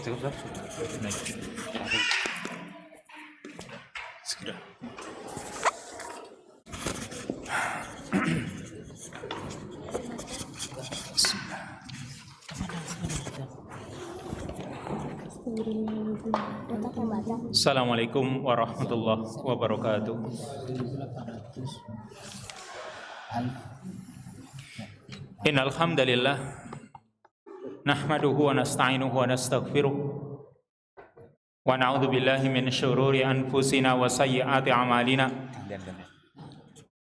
Cukup, Naik. Sudah. Assalamualaikum warahmatullahi wabarakatuh. Innal hamdalillah nahmaduhu wa nasta'inuhu wa nastaghfiruh wa na'udzu billahi min syururi anfusina wa sayyiati a'malina.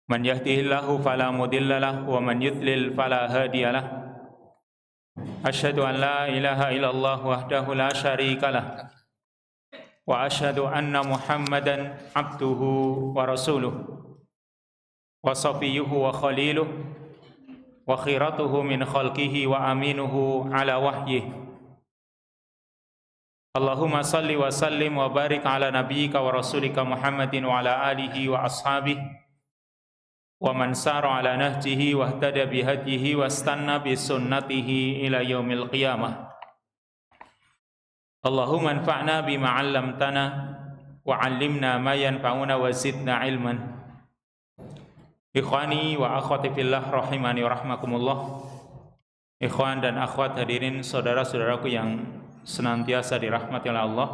Man yahdihillahu fala mudhillalah wa man yudlil fala hadiyalah. Asyhadu an la ilaha illallah wahdahu la syarikalah wa asyhadu anna Muhammadan abduhu wa rasuluh wa safiyuhu wa khaliluh wa khiratuhu min khalqihi wa aminuhu ala wahyih. Allahumma salli wa sallim wa barik ala nabiyyika wa rasulika Muhammadin wa ala alihi wa ashabihi wa man sara ala nahjihi wa ihtada bihadihi wa istanna bi sunnatihi ila yaumil qiyamah. Allahumma anfa'na bima 'allamtana wa 'allimna ma yanfa'una wa zidna ilman. Ikhwani wa akhwati fillah rahimani wa rahmakumullah. Ikhwan dan akhwat hadirin saudara-saudaraku yang senantiasa dirahmati oleh Allah.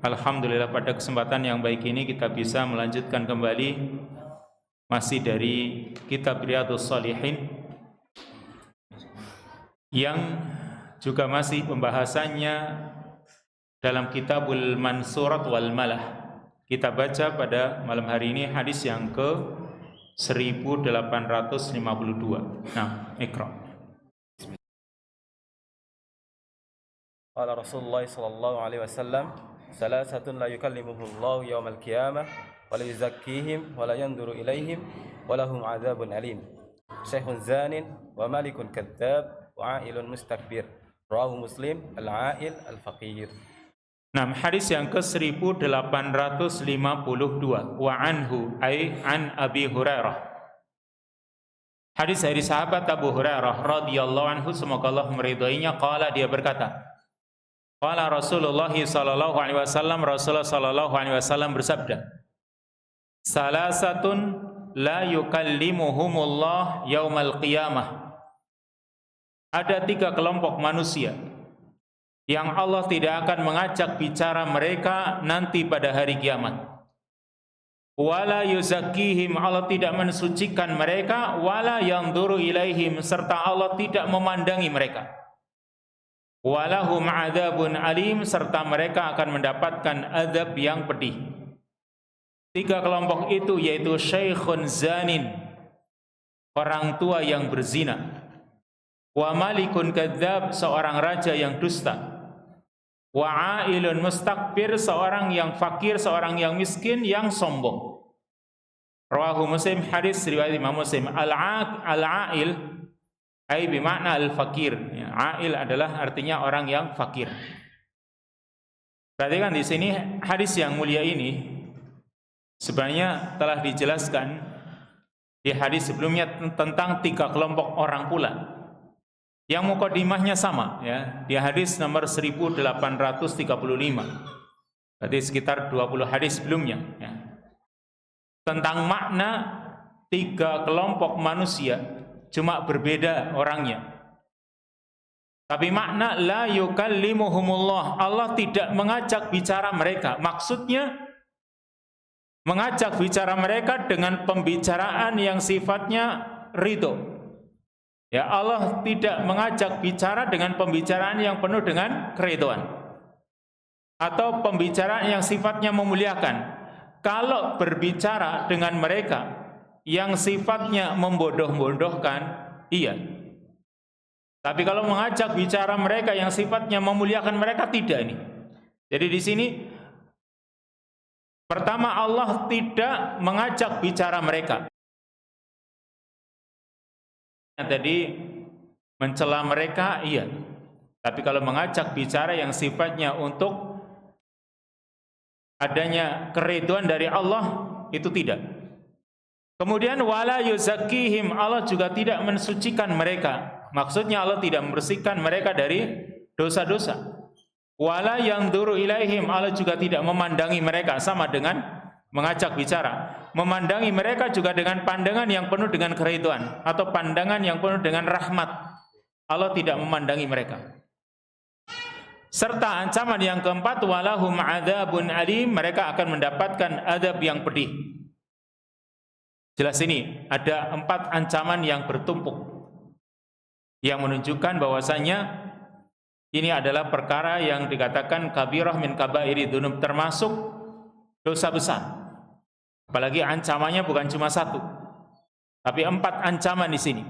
Alhamdulillah pada kesempatan yang baik ini kita bisa melanjutkan kembali masih dari kitab Riyadhus Shalihin yang juga masih pembahasannya dalam Kitabul Mansurat wal Malah. Kita baca pada malam hari ini hadis yang ke 1852. Nah, Iqra. Qala Rasulullah sallallahu alaihi wasallam, salasatun la yukallimuhumullahu yaumal qiyamah wa la yuzakkihim wa la yanzuru ilaihim wa lahum adzabun alim. Syekhun zanin wa malikun kadzdzab wa ailun mustakbir. Rawahu Muslim, al-ail al-faqir. Nah, hadis yang ke 1852. Wa anhu ay an Abi Hurairah. Hadis dari sahabat Abu Hurairah radhiyallahu anhu, semoga Allah meridhoinya, qala, dia berkata, qala Rasulullah sallallahu alaihi wasallam, Rasulullah sallallahu alaihi wasallam bersabda, salasatun la yukallimuhumullah yaumal qiyamah. Ada 3 kelompok manusia yang Allah tidak akan mengajak bicara mereka nanti pada hari kiamat. Wala yuzakkihim, Allah tidak mensucikan mereka. Wala yanzuru ilaihim, serta Allah tidak memandangi mereka. Walahum adzabun alim, serta mereka akan mendapatkan azab yang pedih. 3 kelompok itu yaitu syekhun zanin, orang tua yang berzina, wa malikun kadzdzab, seorang raja yang dusta, wa ailun mustakbir, seorang yang fakir, seorang yang miskin, yang sombong. Rawahu Muslim, hadis riwayat Imam Muslim. Al-ail ai bermakna al-fakir. Ya, ail adalah artinya orang yang fakir. Perhatikan di sini hadis yang mulia ini sebenarnya telah dijelaskan di hadis sebelumnya tentang 3 kelompok orang pula yang mukadimahnya sama, ya, di hadis nomor 1835. Berarti sekitar 20 hadis sebelumnya, ya, tentang makna 3 kelompok manusia, cuma berbeda orangnya. Tapi makna la yukallimuhumullah, Allah tidak mengajak bicara mereka. Maksudnya mengajak bicara mereka dengan pembicaraan yang sifatnya ridho. Ya, Allah tidak mengajak bicara dengan pembicaraan yang penuh dengan keridhaan atau pembicaraan yang sifatnya memuliakan. Kalau berbicara dengan mereka yang sifatnya membodoh-bodohkan, iya. Tapi kalau mengajak bicara mereka yang sifatnya memuliakan mereka, tidak ini. Jadi di sini pertama, Allah tidak mengajak bicara mereka. Tadi mencela mereka, iya. Tapi kalau mengajak bicara yang sifatnya untuk adanya keridhaan dari Allah, itu tidak. Kemudian wala yuzakkihim, Allah juga tidak mensucikan mereka. Maksudnya Allah tidak membersihkan mereka dari dosa-dosa. Wala yanzuru ilaihim, Allah juga tidak memandangi mereka, sama dengan mengajak bicara. Memandangi mereka juga dengan pandangan yang penuh dengan keridhaan atau pandangan yang penuh dengan rahmat. Allah tidak memandangi mereka. Serta ancaman yang keempat, walahum adzabun alim, mereka akan mendapatkan azab yang pedih. Jelas ini ada 4 ancaman yang bertumpuk yang menunjukkan bahwasanya ini adalah perkara yang dikatakan kabirah min kabairi dzunub, termasuk dosa besar. Apalagi ancamannya bukan cuma 1, tapi 4 ancaman di sini.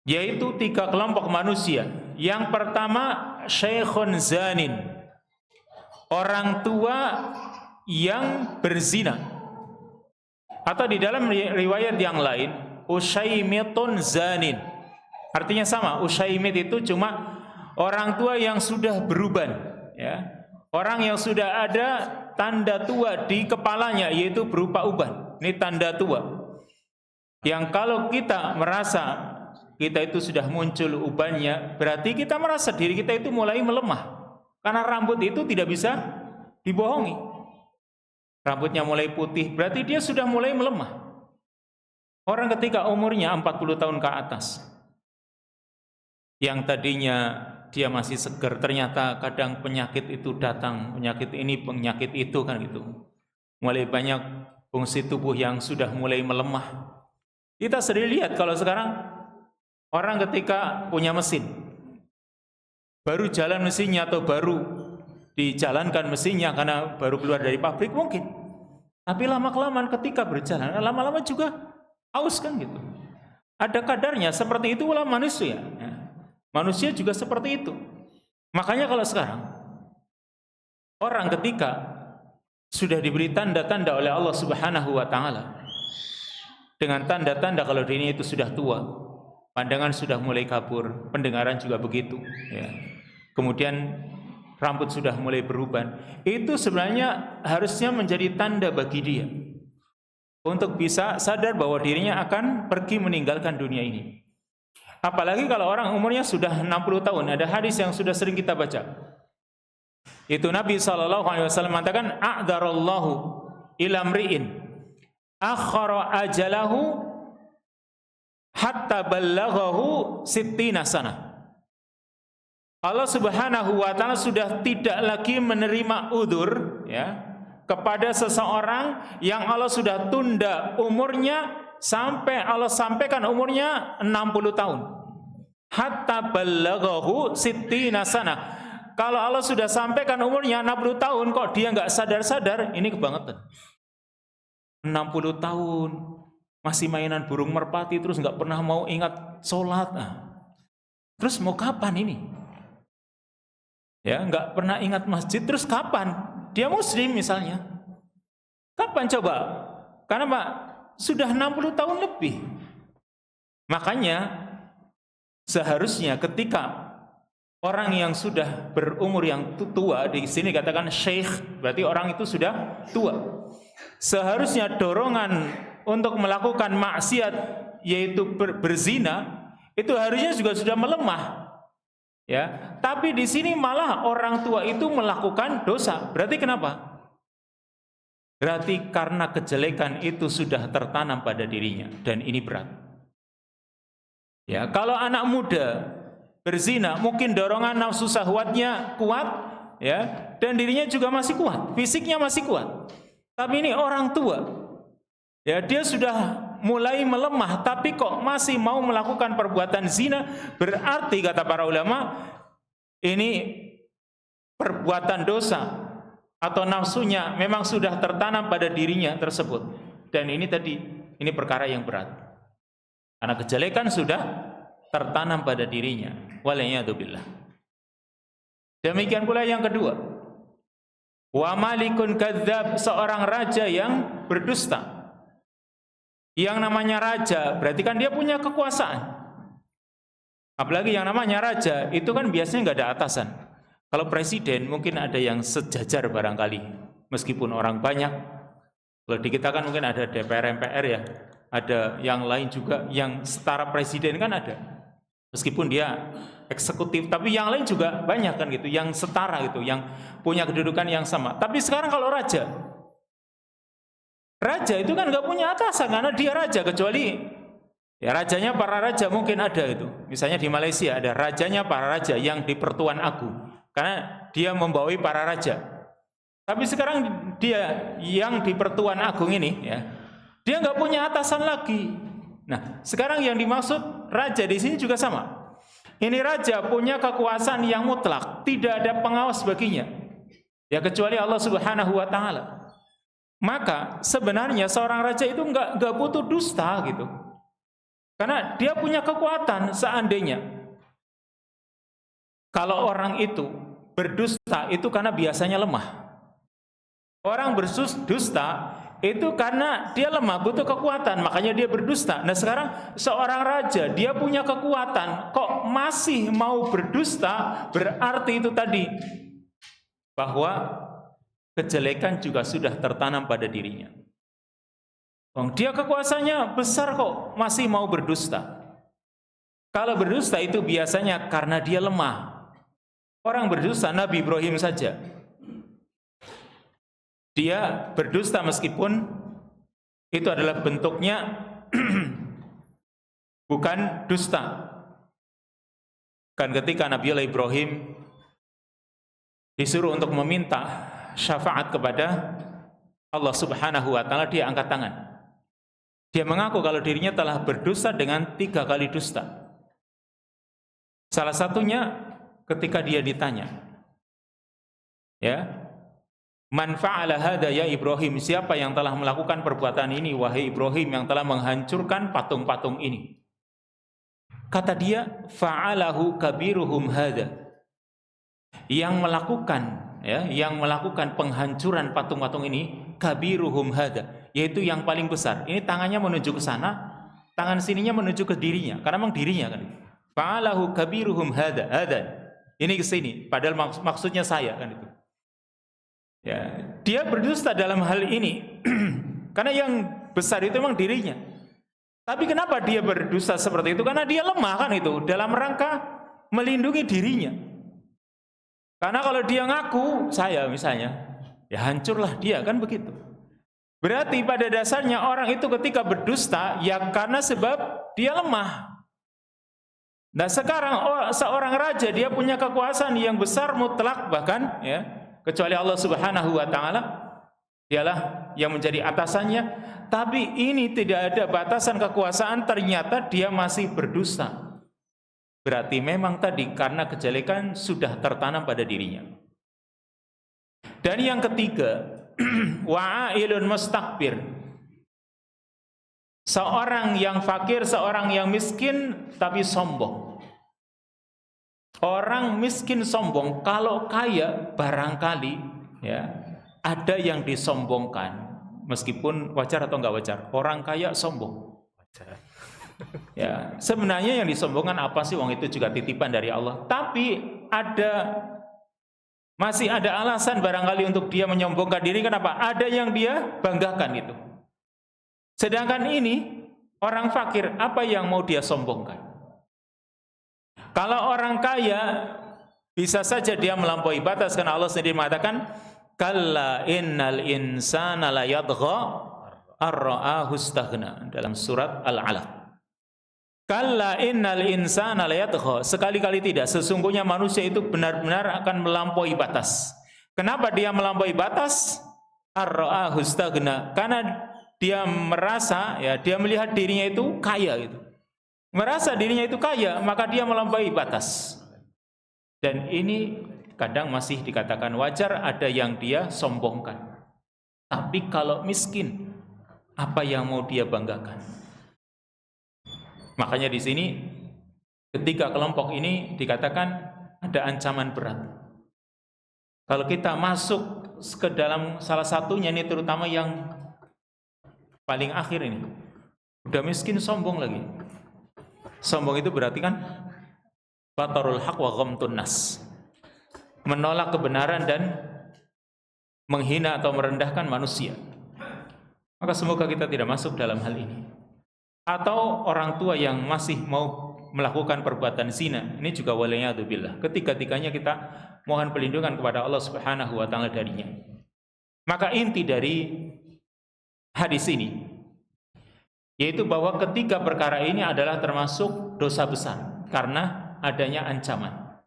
Yaitu 3 kelompok manusia. Yang pertama, syekhun zanin, orang tua yang berzina. Atau di dalam riwayat yang lain, usyaimitun zanin. Artinya sama, usyaimit itu cuma orang tua yang sudah beruban, ya. Orang yang sudah ada tanda tua di kepalanya, yaitu berupa uban. Ini tanda tua. Yang kalau kita merasa kita itu sudah muncul ubannya, berarti kita merasa diri kita itu mulai melemah. Karena rambut itu tidak bisa dibohongi. Rambutnya mulai putih, berarti dia sudah mulai melemah. Orang ketika umurnya 40 tahun ke atas, yang tadinya dia masih segar, ternyata kadang penyakit itu datang, penyakit ini, penyakit itu, kan gitu. Mulai banyak fungsi tubuh yang sudah mulai melemah. Kita sering lihat kalau sekarang orang ketika punya mesin, baru jalan mesinnya atau baru dijalankan mesinnya karena baru keluar dari pabrik mungkin, tapi lama-kelamaan ketika berjalan, lama-lama juga haus, kan gitu. Ada kadarnya, seperti itulah manusia. Manusia juga seperti itu. Makanya kalau sekarang orang ketika sudah diberi tanda-tanda oleh Allah Subhanahu wa taala, dengan tanda-tanda kalau dirinya itu sudah tua, pandangan sudah mulai kabur, pendengaran juga begitu, ya. Kemudian rambut sudah mulai beruban, itu sebenarnya harusnya menjadi tanda bagi dia untuk bisa sadar bahwa dirinya akan pergi meninggalkan dunia ini. Apalagi kalau orang umurnya sudah 60 tahun. Ada hadis yang sudah sering kita baca. Itu Nabi SAW mengatakan, a'dzarallahu ila mri'in akhara ajalahu hatta ballaghahu sittina sana. Allah Subhanahu wa taala sudah tidak lagi menerima udzur, ya, kepada seseorang yang Allah sudah tunda umurnya sampai Allah sampaikan umurnya 60 tahun. Hatta ballaghahu sittina sana. Kalau Allah sudah sampaikan umurnya 60 tahun kok dia nggak sadar-sadar, ini kebangetan. 60 tahun masih mainan burung merpati, terus nggak pernah mau ingat sholat. Terus mau kapan ini? Ya, nggak pernah ingat masjid, terus kapan? Dia muslim misalnya. Kapan coba? Karena Pak, sudah 60 tahun lebih. Makanya seharusnya ketika orang yang sudah berumur yang tua, di sini katakan syekh, berarti orang itu sudah tua. Seharusnya dorongan untuk melakukan maksiat, yaitu berzina, itu harusnya juga sudah melemah. Ya, tapi di sini malah orang tua itu melakukan dosa. Berarti kenapa? Berarti karena kejelekan itu sudah tertanam pada dirinya, dan ini berat. Ya, kalau anak muda berzina, mungkin dorongan nafsu syahwatnya kuat, ya, dan dirinya juga masih kuat, fisiknya masih kuat. Tapi ini orang tua, ya, dia sudah mulai melemah, tapi kok masih mau melakukan perbuatan zina, berarti kata para ulama, ini perbuatan dosa atau nafsunya memang sudah tertanam pada dirinya tersebut. Dan ini tadi, ini perkara yang berat. Karena kejelekan sudah tertanam pada dirinya. Waliyadzubillah. Demikian pula yang kedua. Wa malikun kadzdzab, seorang raja yang berdusta. Yang namanya raja berarti kan dia punya kekuasaan. Apalagi yang namanya raja itu kan biasanya nggak ada atasan. Kalau presiden mungkin ada yang sejajar barangkali, meskipun orang banyak. Kalau di kita kan mungkin ada DPR, MPR, ya, ada yang lain juga yang setara presiden kan ada. Meskipun dia eksekutif, tapi yang lain juga banyak kan gitu, yang setara gitu, yang punya kedudukan yang sama. Tapi sekarang kalau raja itu kan nggak punya atasan karena dia raja, kecuali ya rajanya para raja mungkin ada itu. Misalnya di Malaysia ada rajanya para raja yang di Pertuan Agung, karena dia membawahi para raja. Tapi sekarang dia yang di Pertuan Agung ini ya, dia nggak punya atasan lagi. Nah, sekarang yang dimaksud raja di sini juga sama. Ini raja punya kekuasaan yang mutlak, tidak ada pengawas baginya. Ya kecuali Allah Subhanahu wa taala. Maka sebenarnya seorang raja itu nggak butuh dusta gitu. Karena dia punya kekuatan. Seandainya kalau orang itu berdusta itu karena biasanya lemah. Orang berdusta itu karena dia lemah, butuh kekuatan, makanya dia berdusta. Nah sekarang seorang raja, dia punya kekuatan, kok masih mau berdusta, berarti itu tadi, bahwa kejelekan juga sudah tertanam pada dirinya. Dia kekuasaannya besar kok masih mau berdusta. Kalau berdusta itu biasanya karena dia lemah. Orang berdusta, Nabi Ibrahim saja, dia berdusta meskipun itu adalah bentuknya bukan dusta. Kan ketika Nabi Ibrahim disuruh untuk meminta syafaat kepada Allah Subhanahu wa taala, dia angkat tangan. Dia mengaku kalau dirinya telah berdusta dengan 3 kali dusta. Salah satunya ketika dia ditanya, ya, man fa'ala hadza ya Ibrahim, siapa yang telah melakukan perbuatan ini wahai Ibrahim, yang telah menghancurkan patung-patung ini? Kata dia, fa'alahu kabiruhum hadza, yang melakukan ya, yang melakukan penghancuran patung-patung ini kabiruhum hadza, yaitu yang paling besar. Ini tangannya menuju ke sana, tangan sininya menuju ke dirinya, karena memang dirinya kan. Fa'alahu kabiruhum hadza, ini ke sini, padahal maksudnya saya kan itu. Ya, dia berdusta dalam hal ini karena yang besar itu memang dirinya. Tapi kenapa dia berdusta seperti itu? Karena dia lemah kan itu, dalam rangka melindungi dirinya. Karena kalau dia ngaku saya misalnya, ya hancurlah dia, kan begitu. Berarti pada dasarnya orang itu ketika berdusta ya karena sebab dia lemah. Nah sekarang seorang raja, dia punya kekuasaan yang besar mutlak bahkan ya, kecuali Allah Subhanahu wa taala, dialah yang menjadi atasannya. Tapi ini tidak ada batasan kekuasaan, ternyata dia masih berdusta. Berarti memang tadi karena kejelekan sudah tertanam pada dirinya. Dan yang ketiga, wa'ailun mustakbir, seorang yang fakir, seorang yang miskin tapi sombong. Orang miskin sombong, kalau kaya barangkali ya ada yang disombongkan, meskipun wajar atau enggak wajar. Orang kaya sombong. Wajar. Ya, sebenarnya yang disombongkan apa sih? Wong itu juga titipan dari Allah. Tapi masih ada alasan barangkali untuk dia menyombongkan diri. Kenapa? Ada yang dia banggakan itu. Sedangkan ini orang fakir, apa yang mau dia sombongkan? Kalau orang kaya bisa saja dia melampaui batas, karena Allah sendiri mengatakan kalla innal insana la yadgha ar-ra'ahu istaghna dalam surat Al-Alaq. Kalla innal insana la yadgha, sekali-kali tidak, sesungguhnya manusia itu benar-benar akan melampaui batas. Kenapa dia melampaui batas? Ar-ra'ahu istaghna, karena dia merasa ya, dia melihat dirinya itu kaya gitu. Merasa dirinya itu kaya, maka dia melampaui batas. Dan ini kadang masih dikatakan wajar, ada yang dia sombongkan. Tapi kalau miskin, apa yang mau dia banggakan? Makanya di sini ketiga kelompok ini dikatakan ada ancaman berat. Kalau kita masuk ke dalam salah satunya, ini terutama yang paling akhir ini, udah miskin sombong lagi. Sombong itu berarti kan batarul haq wa ghamtun nas, menolak kebenaran dan menghina atau merendahkan manusia. Maka semoga kita tidak masuk dalam hal ini. Atau orang tua yang masih mau melakukan perbuatan zina. Ini juga waliyadzubillah. Ketiga-tiganya kita mohon perlindungan kepada Allah Subhanahu wa taala darinya. Maka inti dari hadis ini yaitu bahwa ketiga perkara ini adalah termasuk dosa besar karena adanya ancaman.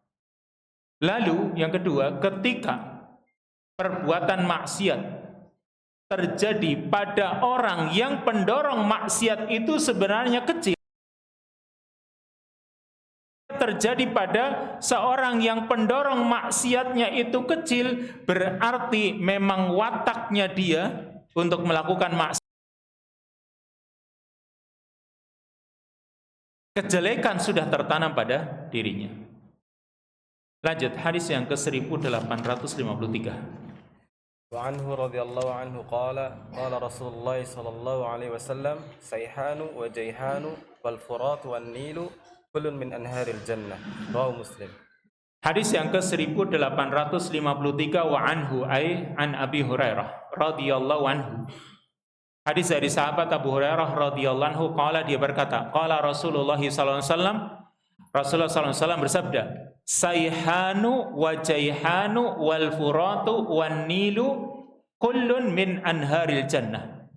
Lalu yang kedua, ketika perbuatan maksiat terjadi pada orang yang pendorong maksiat itu sebenarnya kecil, terjadi pada seorang yang pendorong maksiatnya itu kecil, berarti memang wataknya dia untuk melakukan maksiat. Kejelekan sudah tertanam pada dirinya. Lanjut hadis yang ke-1853. Wa anhu radhiyallahu anhu qala Rasulullah sallallahu alaihi wasallam sayhanu wa jayhanu wal furat wan nilu kullun min anharil jannah. Rawahu Muslim. Hadis yang ke-1853 wa anhu ay an Abi Hurairah radhiyallahu anhu. Hadis dari sahabat Abu Hurairah radhiyallahu anhu qala, dia berkata, qala Rasulullah sallallahu alaihi wasallam, Rasulullah sallallahu alaihi wasallam bersabda, sayhanu wa jayhanu wal furatu wan nilu kullun min anharil jannah.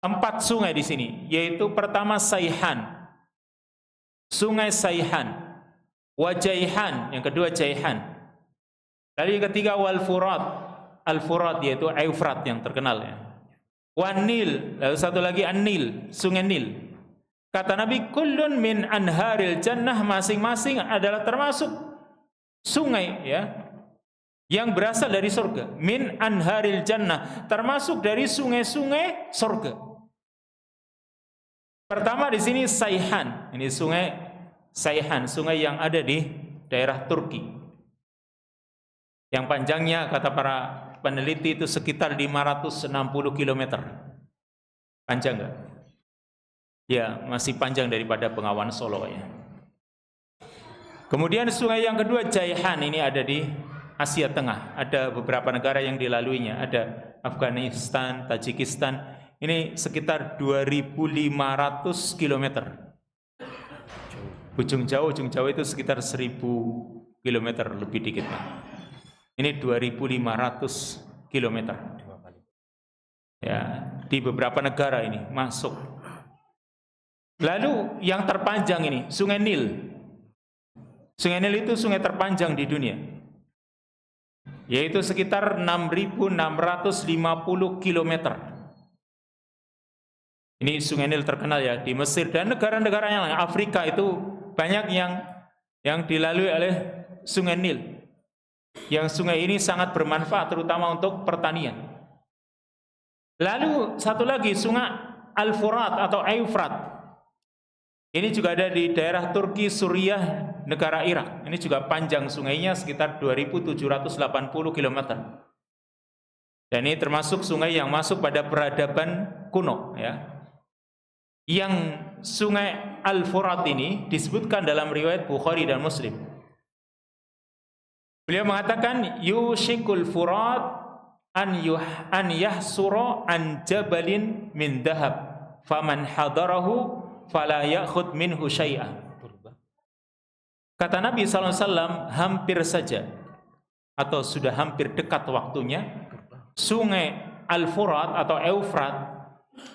4 sungai di sini, yaitu pertama Sayhan, sungai Sayhan, wa jayhan, yang kedua Jayhan. Lalu yang ketiga wal furat, Al-Furat yaitu Eufrat yang terkenal ya. Wan Nil, lalu satu lagi An-Nil, sungai Nil. Kata Nabi, kullun min anharil jannah, masing-masing adalah termasuk sungai ya yang berasal dari surga. Min anharil jannah, termasuk dari sungai-sungai surga. Pertama di sini Sayhan, ini sungai Sayhan, sungai yang ada di daerah Turki. Yang panjangnya kata para peneliti itu sekitar 560 km. Panjang enggak? Ya, masih panjang daripada Bengawan Solo ya. Kemudian sungai yang kedua Jayhan, ini ada di Asia Tengah. Ada beberapa negara yang dilaluinya, ada Afghanistan, Tajikistan. Ini sekitar 2.500 km. Ujung jauh itu sekitar 1.000 km lebih dikit. Ini 2.500 km. Ya, di beberapa negara ini masuk. Lalu yang terpanjang ini Sungai Nil. Sungai Nil itu sungai terpanjang di dunia, yaitu sekitar 6.650 km. Ini Sungai Nil terkenal ya di Mesir dan negara-negara yang lain. Afrika itu banyak yang dilalui oleh Sungai Nil. Yang sungai ini sangat bermanfaat terutama untuk pertanian. Lalu satu lagi sungai Al-Furat atau Eufrat. Ini juga ada di daerah Turki, Suriah, negara Irak. Ini juga panjang sungainya sekitar 2.780 km. Dan ini termasuk sungai yang masuk pada peradaban kuno ya. Yang sungai Al-Furat ini disebutkan dalam riwayat Bukhari dan Muslim. Beliau mengatakan yushikul furat an yahsura an jabalin min dahab faman hadarahu fala ya'khud minhu syai'ah. Kata Nabi SAW, hampir saja atau sudah hampir dekat waktunya sungai Al-Furat atau Eufrat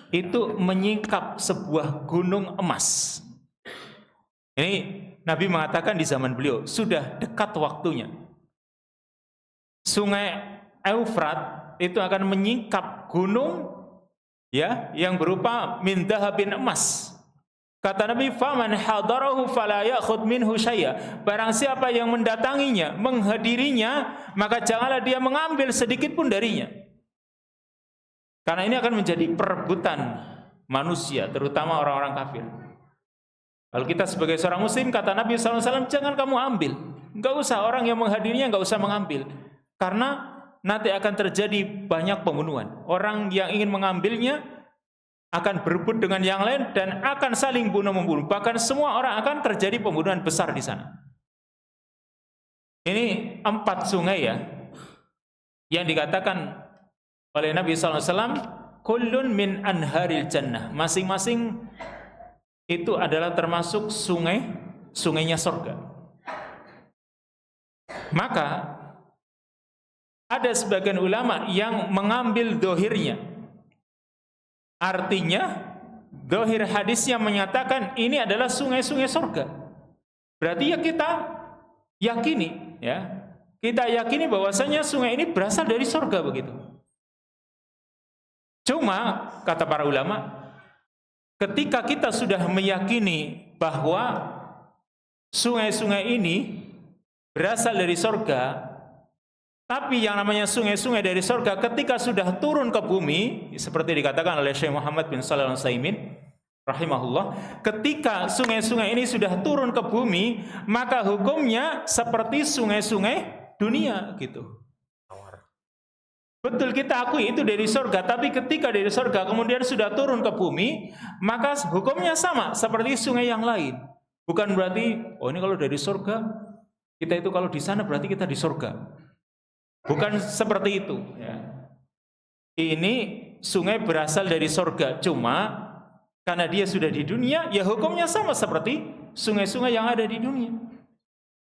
itu menyingkap sebuah gunung emas. Ini Nabi mengatakan di zaman beliau sudah dekat waktunya. Sungai Eufrat itu akan menyingkap gunung ya yang berupa min dahabin, emas. Kata Nabi, faman hadarahu fala ya'khud minhu syai'a. Barang siapa yang mendatanginya, menghadirinya, maka janganlah dia mengambil sedikit pun darinya. Karena ini akan menjadi perebutan manusia, terutama orang-orang kafir. Kalau kita sebagai seorang muslim, kata Nabi SAW, jangan kamu ambil. Enggak usah, orang yang menghadirinya enggak usah mengambil. Karena nanti akan terjadi banyak pembunuhan. Orang yang ingin mengambilnya akan berebut dengan yang lain dan akan saling bunuh-membunuh. Bahkan semua orang akan terjadi pembunuhan besar di sana. Ini 4 sungai ya yang dikatakan oleh Nabi SAW, kullun min anharil jannah. Masing-masing itu adalah termasuk sungainya surga. Maka ada sebagian ulama yang mengambil dohirnya. Artinya dohir hadisnya menyatakan ini adalah sungai-sungai surga. Berarti ya kita yakini, ya, kita yakini bahwasanya sungai ini berasal dari surga begitu. Cuma kata para ulama, ketika kita sudah meyakini bahwa sungai-sungai ini berasal dari surga, tapi yang namanya sungai-sungai dari surga ketika sudah turun ke bumi, seperti dikatakan oleh Syekh Muhammad bin Shalih Al-Utsaimin rahimahullah, ketika sungai-sungai ini sudah turun ke bumi, maka hukumnya seperti sungai-sungai dunia gitu. Betul, kita akui itu dari surga, tapi ketika dari surga kemudian sudah turun ke bumi, maka hukumnya sama seperti sungai yang lain. Bukan berarti, oh ini kalau dari surga, kita itu kalau di sana berarti kita di surga. Bukan seperti itu. Ya. Ini sungai berasal dari surga, cuma karena dia sudah di dunia, ya hukumnya sama seperti sungai-sungai yang ada di dunia.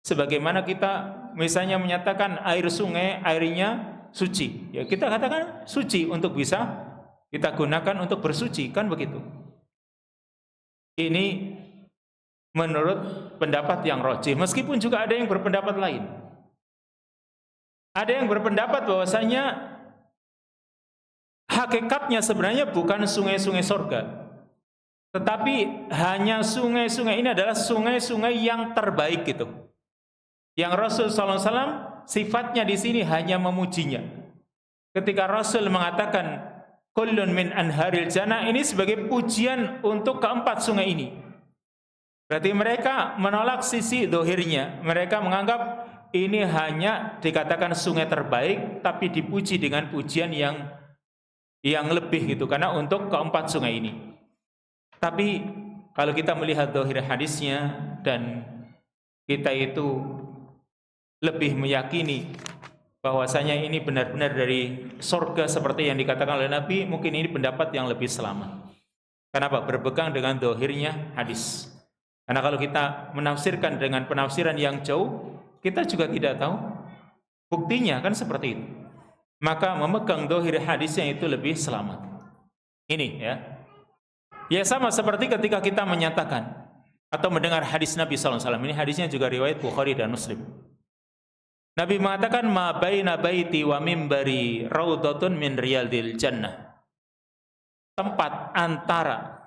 Sebagaimana kita misalnya menyatakan air sungai, airnya suci. Ya kita katakan suci untuk bisa kita gunakan untuk bersuci, kan begitu. Ini menurut pendapat yang rajih, meskipun juga ada yang berpendapat lain. Ada yang berpendapat bahwasanya hakikatnya sebenarnya bukan sungai-sungai surga, tetapi hanya sungai-sungai ini adalah sungai-sungai yang terbaik gitu. Yang Rasul SAW sifatnya di sini hanya memujinya. Ketika Rasul mengatakan kullun min anharil jannah, ini sebagai pujian untuk keempat sungai ini. Berarti mereka menolak sisi dohirnya. Mereka menganggap ini hanya dikatakan sungai terbaik, tapi dipuji dengan pujian yang lebih gitu, karena untuk keempat sungai ini. Tapi kalau kita melihat dohir hadisnya dan kita itu lebih meyakini bahwasanya ini benar-benar dari surga seperti yang dikatakan oleh Nabi, mungkin ini pendapat yang lebih selamat. Kenapa? Berpegang dengan dohirnya hadis. Karena kalau kita menafsirkan dengan penafsiran yang jauh, kita juga tidak tahu buktinya, kan seperti itu. Maka memegang dohir hadisnya itu lebih selamat. Ini ya. Ya sama seperti ketika kita menyatakan atau mendengar hadis Nabi SAW. Ini hadisnya juga riwayat Bukhari dan Muslim. Nabi mengatakan ma baina baiti wa mimbari raudhatun min riyadil jannah. Tempat antara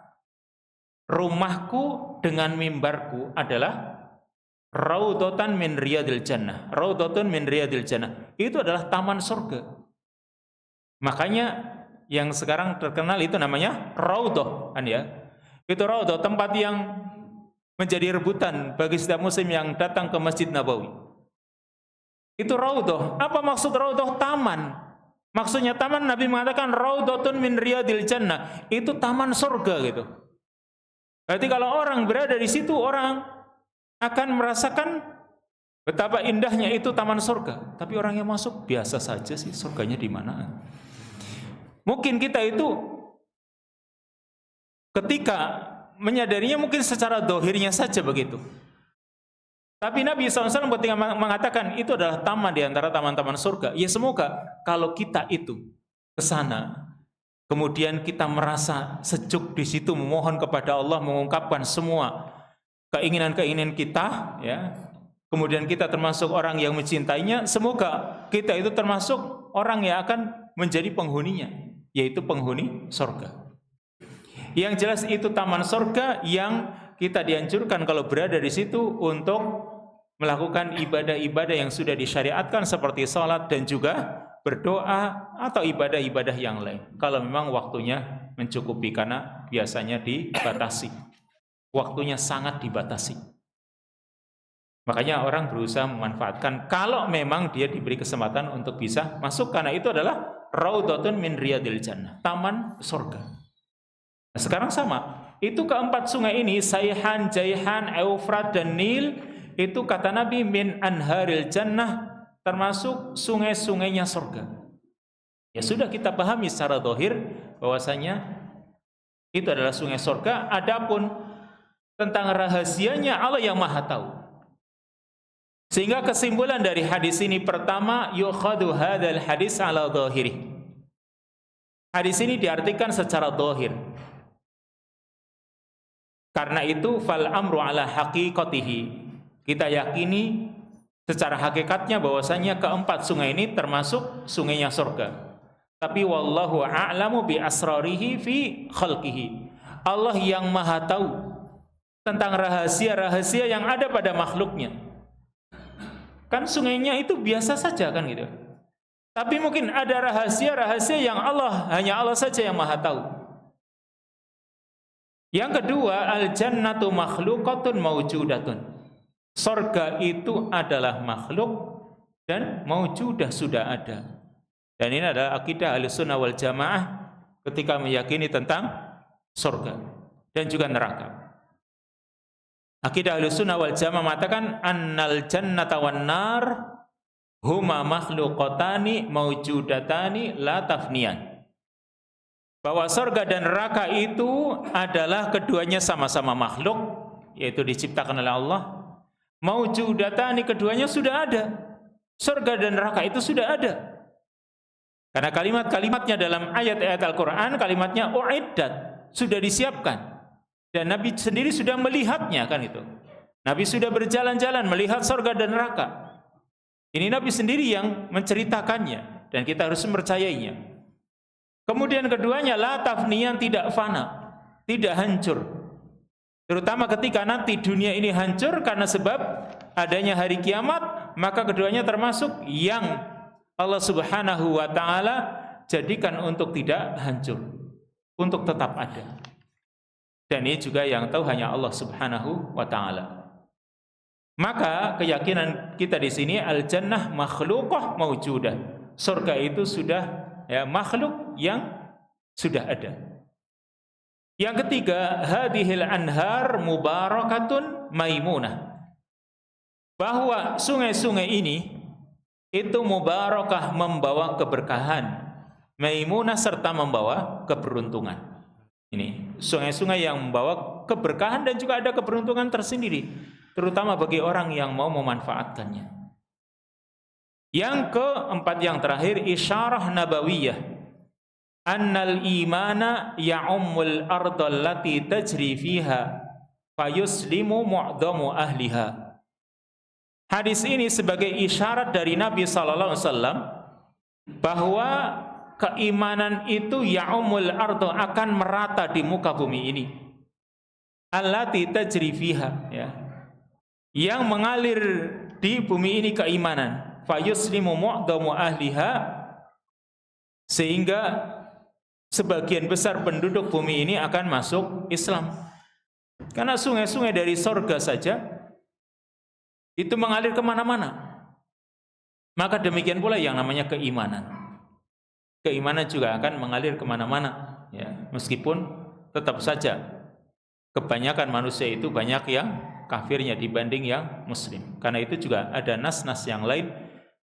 rumahku dengan mimbarku adalah raudhatan min riyadil jannah. Raudhatun min riyadil jannah. Itu adalah taman surga. Makanya yang sekarang terkenal itu namanya raudhah, kan ya. Itu raudhah, tempat yang menjadi rebutan bagi setiap muslim yang datang ke Masjid Nabawi. Itu raudhah. Apa maksud raudhah? Taman. Maksudnya taman, Nabi mengatakan raudhatun min riyadil jannah. Itu taman surga gitu. Berarti kalau orang berada di situ, orang akan merasakan betapa indahnya itu taman surga. Tapi orang yang masuk biasa saja sih, surganya di mana? Mungkin kita itu ketika menyadarinya mungkin secara dohirnya saja begitu. Tapi Nabi SAW ketika mengatakan itu adalah taman di antara taman-taman surga. Ya semoga kalau kita itu ke sana, kemudian kita merasa sejuk di situ, memohon kepada Allah, mengungkapkan semua keinginan-keinginan kita, ya. Kemudian kita termasuk orang yang mencintainya, semoga kita itu termasuk orang yang akan menjadi penghuninya, yaitu penghuni surga. Yang jelas itu taman surga yang kita dianjurkan kalau berada di situ untuk melakukan ibadah-ibadah yang sudah disyariatkan seperti salat dan juga berdoa atau ibadah-ibadah yang lain. Kalau memang waktunya mencukupi, karena biasanya dibatasi. Waktunya sangat dibatasi. Makanya orang berusaha memanfaatkan kalau memang dia diberi kesempatan untuk bisa masuk, karena itu adalah raudhatun min riyadil jannah, taman surga. Nah, sekarang sama. Itu keempat sungai ini, Sayhan, Jaihan, Eufrat dan Nil, itu kata Nabi min anharil jannah, termasuk sungai-sungainya surga. Ya sudah kita pahami secara zahir bahwasanya itu adalah sungai surga. Adapun tentang rahasianya Allah yang Maha tahu. Sehingga kesimpulan dari hadis ini, pertama, yukhadu hadzal hadis ala dhahiri. Hadis ini diartikan secara dhahir. Karena itu fal amru ala haqiqatihi. Kita yakini secara hakikatnya bahwasanya keempat sungai ini termasuk sungainya surga. Tapi wallahu a'lamu bi asrarihi fi khalqihi. Allah yang Maha tahu tentang rahasia-rahasia yang ada pada makhluknya. Kan sungainya itu biasa saja kan gitu. Tapi mungkin ada rahasia-rahasia yang hanya Allah saja yang Maha tahu. Yang kedua, al-jannatu makhluqatun mawjudatun. Surga itu adalah makhluk dan mawjudah, sudah ada. Dan ini adalah akidah Ahlussunnah wal Jamaah ketika meyakini tentang surga dan juga neraka. Akidah Ahlussunnah wal Jamaah mengatakan annal jannata wan nar huma makhluqatani mawjudatani la tafniyan. Bahwa surga dan neraka itu adalah keduanya sama-sama makhluk, yaitu diciptakan oleh Allah. Mawjudatani, keduanya sudah ada. Surga dan neraka itu sudah ada. Karena kalimat-kalimatnya dalam ayat-ayat Al-Quran, kalimatnya u'iddat, sudah disiapkan. Dan Nabi sendiri sudah melihatnya, kan itu. Nabi sudah berjalan-jalan melihat surga dan neraka. Ini Nabi sendiri yang menceritakannya, dan kita harus mempercayainya. Kemudian keduanya, la tafniyan, tidak fana, tidak hancur. Terutama ketika nanti dunia ini hancur karena sebab adanya hari kiamat, maka keduanya termasuk yang Allah Subhanahu wa ta'ala jadikan untuk tidak hancur, untuk tetap ada. Dan ini juga yang tahu hanya Allah Subhanahu wa ta'ala. Maka keyakinan kita di sini, al-jannah makhluqah mawjudah. Surga itu sudah makhluk yang sudah ada. Yang ketiga, hadhil anhar mubarakatun maimunah. Bahwa sungai-sungai ini itu mubarakah, membawa keberkahan, maimunah serta membawa keberuntungan. Ini sungai-sungai yang membawa keberkahan dan juga ada keberuntungan tersendiri, terutama bagi orang yang mau memanfaatkannya. Yang keempat, yang terakhir, isyarah nabawiyah annal imana ya'ummul ardal lati tajri fiha fayuslimu mu'dhamu ahliha. Hadis ini sebagai isyarat dari Nabi SAW bahwa keimanan itu ya'ummul ardh, akan merata di muka bumi ini, allati tajri fiha, yang mengalir di bumi ini keimanan, fayuslimu mu'dhamu ahliha, sehingga sebagian besar penduduk bumi ini akan masuk Islam. Karena sungai-sungai dari surga saja itu mengalir kemana-mana. Maka demikian pula yang namanya keimanan. Keimanan juga akan mengalir kemana-mana, meskipun tetap saja kebanyakan manusia itu banyak yang kafirnya dibanding yang muslim. Karena itu juga ada nas-nas yang lain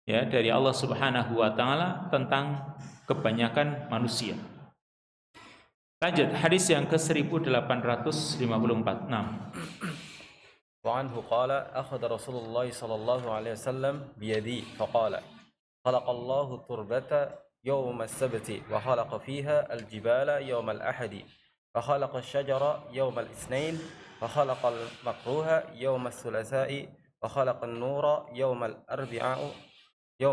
dari Allah Subhanahu wa ta'ala tentang kebanyakan manusia. Lanjut, hadis yang ke-1854. Wa anhu qala akhadha Rasulullah sallallahu alaihi wasallam bi yadi faqala khalaqallahu turbata yawm as-sabti wa khalaqa fiha al-jibala yawm al-ahadi wa khalaqa ash-shajara yawm al-ithnain wa khalaqa al-makruha yawm as-thulatha'i wa khalaqa an-nura yawm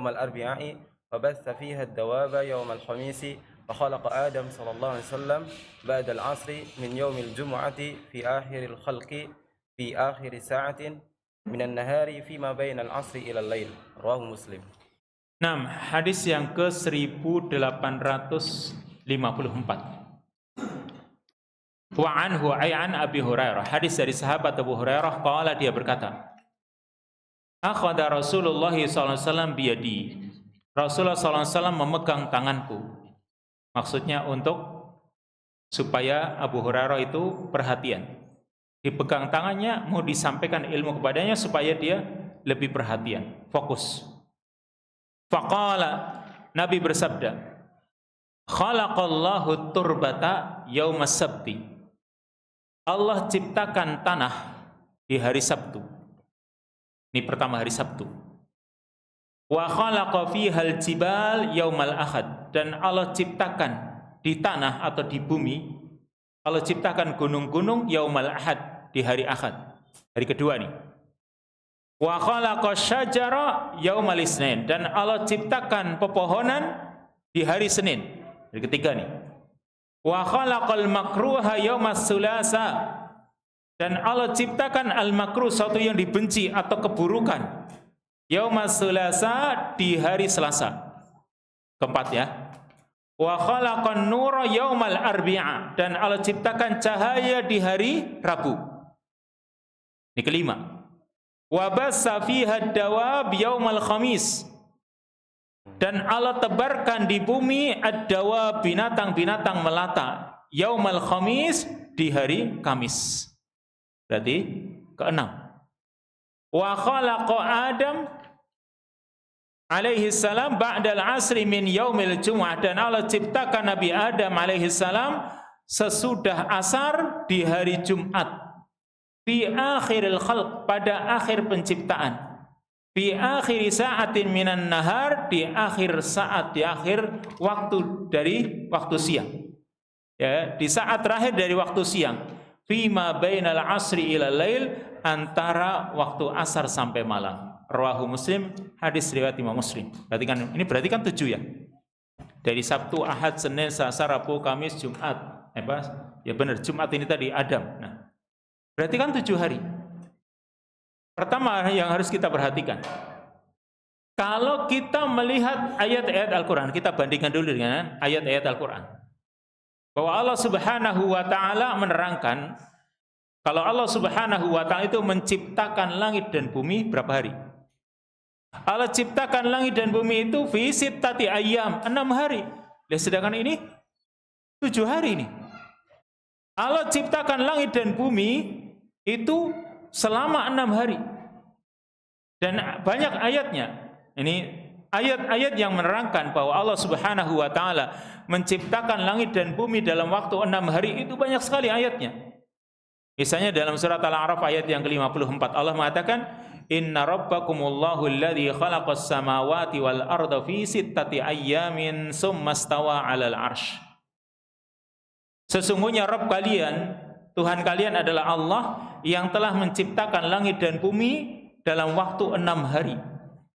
al-arbi'i wa batha fiha ad-dawaba yawm al-khamisi wa khalaqa Adam sallallahu alaihi wasallam ba'da al-'asri min yawm al-jum'ati fi akhir al-khalqi fi akhir sa'atin min an-nahari fi ma baina al-'asri ila al-lail. Rawahu Muslim. Hadis yang ke-1854. Wa anhu ay an Abi Hurairah. Hadis dari sahabat Abu Hurairah, qala, dia berkata, akhadha Rasulullah sallallahu alaihi wasallam biyadi. Rasulullah sallallahu alaihi wasallam memegang tanganku. Maksudnya supaya Abu Hurairah itu perhatian. Dipegang tangannya, mau disampaikan ilmu kepadanya supaya dia lebih perhatian, fokus. Faqala, Nabi bersabda, khalaqallahu turbata yaumas sabti. Allah ciptakan tanah di hari Sabtu. Ini pertama hari Sabtu. Wa khalaqa fihal jibal yaumal ahad, dan Allah ciptakan di tanah atau di bumi, Allah ciptakan gunung-gunung yaumal ahad, di hari Ahad, hari kedua nih. Wa khalaqa syajara yaumal isnin, dan Allah ciptakan pepohonan di hari Senin, hari ketiga nih. Wa khalaqal makruha yaumas sulasa, dan Allah ciptakan al-makruh, sesuatu yang dibenci atau keburukan, yaumas sulasa, di hari Selasa. Keempat ya. Wa khalaqan nura yaumal arbi'a, dan Allah ciptakan cahaya di hari Rabu. Ini kelima. Wa bassa fiha dawab yaumal khamis, dan Allah tebarkan di bumi ad-dawab, binatang-binatang melata, yaumal khamis, di hari Kamis. Berarti keenam. Wa khalaqa Adam alaihi salam ba'dal asri min yaumil jum'ah, dan Allah ciptakan Nabi Adam alaihi salam sesudah asar di hari Jumat. Fi akhiril khalq, pada akhir penciptaan. Fi akhir sa'atin minan nahar, di akhir saat, di akhir waktu dari waktu siang. Ya, di saat terakhir dari waktu siang. Fima bainal asri ila lail, antara waktu asar sampai malam. Rawahu Muslim, hadis riwayat Imam Muslim. Berarti kan 7 ya. Dari Sabtu, Ahad, Senin, Selasa, Rabu, Kamis, Jumat. Ya benar, Jumat ini tadi Adam. Nah, berarti kan 7 hari. Pertama yang harus kita perhatikan, kalau kita melihat ayat-ayat Al-Quran, kita bandingkan dulu dengan ayat-ayat Al-Quran, bahwa Allah Subhanahu wa ta'ala menerangkan kalau Allah Subhanahu wa ta'ala itu menciptakan langit dan bumi berapa hari? Allah ciptakan langit dan bumi itu fi sittati ayyam, 6 hari. Sedangkan ini 7 hari ini. Allah ciptakan langit dan bumi itu selama 6 hari. Dan banyak ayatnya. Ini ayat-ayat yang menerangkan bahwa Allah Subhanahu wa ta'ala menciptakan langit dan bumi dalam waktu 6 hari, itu banyak sekali ayatnya. Misalnya dalam surat Al-A'raf ayat yang ke-54, Allah mengatakan, Inna rabbakumullahu alladhi khalaqas samawati wal arda fi sittati ayyamin summa stawa 'alal 'arsy. Sesungguhnya Rabb kalian, Tuhan kalian adalah Allah yang telah menciptakan langit dan bumi dalam waktu 6 hari.